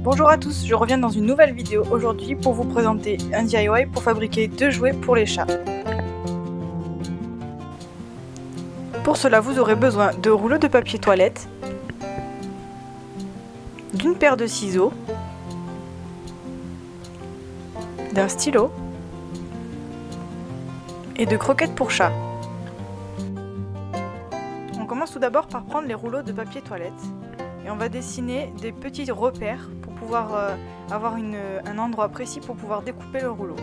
Bonjour à tous, je reviens dans une nouvelle vidéo aujourd'hui pour vous présenter un DIY pour fabriquer 2 jouets pour les chats. Pour cela, vous aurez besoin de rouleaux de papier toilette, d'une paire de ciseaux, d'un stylo et de croquettes pour chat. On commence tout d'abord par prendre les rouleaux de papier toilette et on va dessiner des petits repères pour pouvoir avoir un endroit précis pour pouvoir découper le rouleau.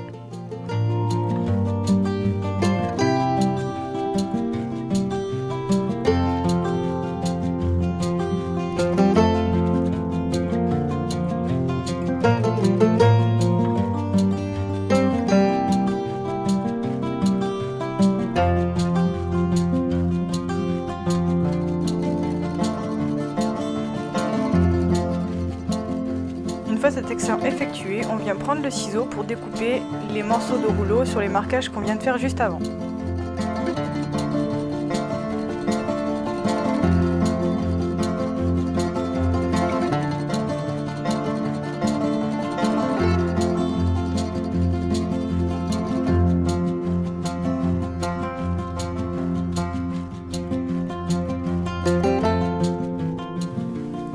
Une fois cette action effectuée, on vient prendre le ciseau pour découper les morceaux de rouleau sur les marquages qu'on vient de faire juste avant.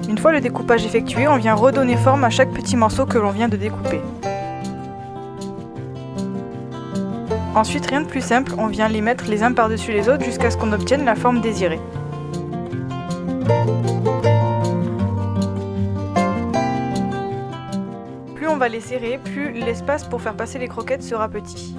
Une fois le découpage effectué, on vient redonner forme à chaque petit morceau que l'on vient de découper. Ensuite, rien de plus simple, on vient les mettre les uns par-dessus les autres jusqu'à ce qu'on obtienne la forme désirée. Plus on va les serrer, plus l'espace pour faire passer les croquettes sera petit.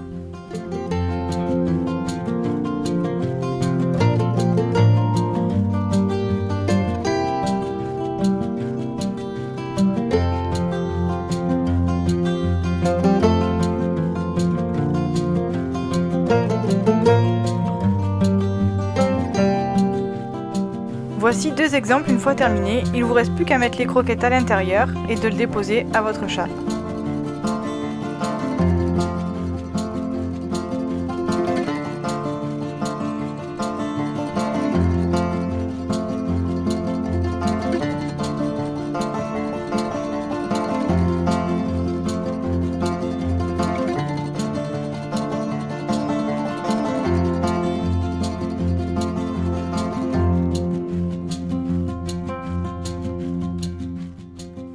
Voici 2 exemples une fois terminés, il ne vous reste plus qu'à mettre les croquettes à l'intérieur et de le déposer à votre chat.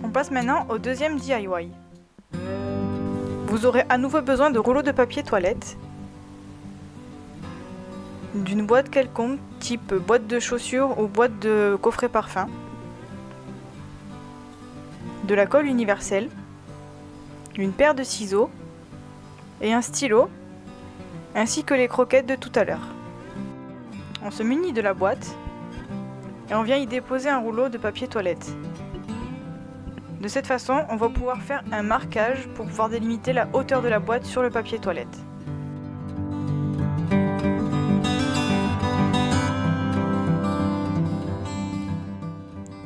On passe maintenant au deuxième DIY. Vous aurez à nouveau besoin de rouleaux de papier toilette, d'une boîte quelconque type boîte de chaussures ou boîte de coffret parfum, de la colle universelle, une paire de ciseaux et un stylo, ainsi que les croquettes de tout à l'heure. On se munit de la boîte et on vient y déposer un rouleau de papier toilette. De cette façon, on va pouvoir faire un marquage pour pouvoir délimiter la hauteur de la boîte sur le papier toilette.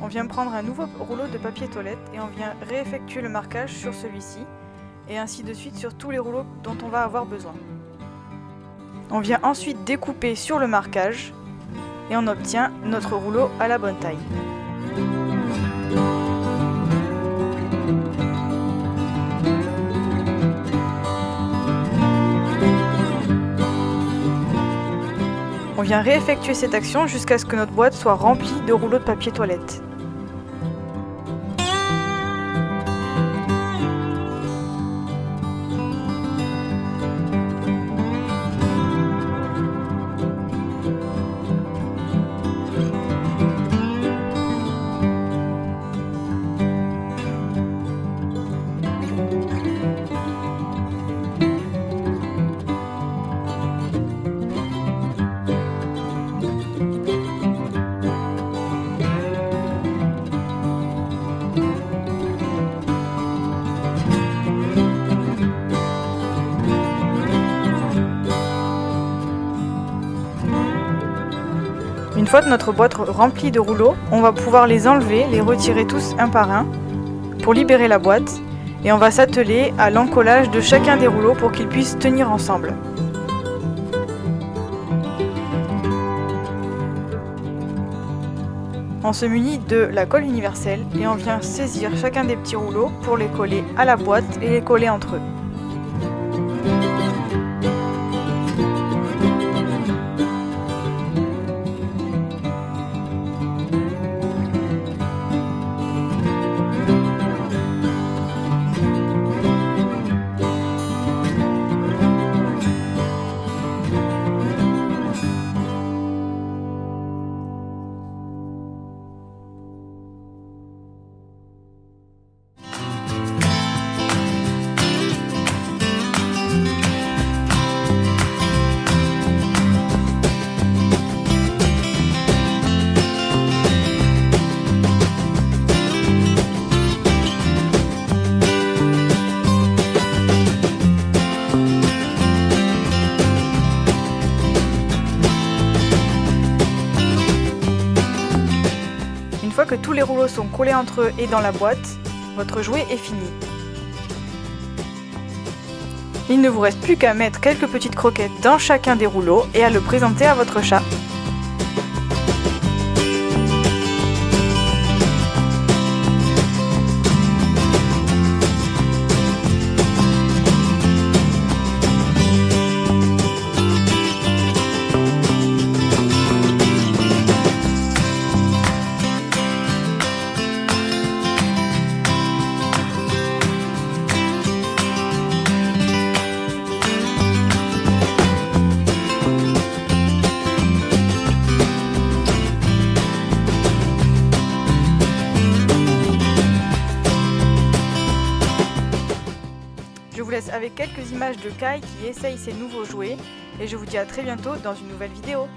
On vient prendre un nouveau rouleau de papier toilette et on vient réeffectuer le marquage sur celui-ci et ainsi de suite sur tous les rouleaux dont on va avoir besoin. On vient ensuite découper sur le marquage et on obtient notre rouleau à la bonne taille. On vient réeffectuer cette action jusqu'à ce que notre boîte soit remplie de rouleaux de papier toilette. Une fois notre boîte remplie de rouleaux, on va pouvoir les enlever, les retirer tous un par un pour libérer la boîte et on va s'atteler à l'encollage de chacun des rouleaux pour qu'ils puissent tenir ensemble. On se munit de la colle universelle et on vient saisir chacun des petits rouleaux pour les coller à la boîte et les coller entre eux. Une fois que tous les rouleaux sont collés entre eux et dans la boîte, votre jouet est fini. Il ne vous reste plus qu'à mettre quelques petites croquettes dans chacun des rouleaux et à le présenter à votre chat. Je vous laisse avec quelques images de Kai qui essaye ses nouveaux jouets et je vous dis à très bientôt dans une nouvelle vidéo.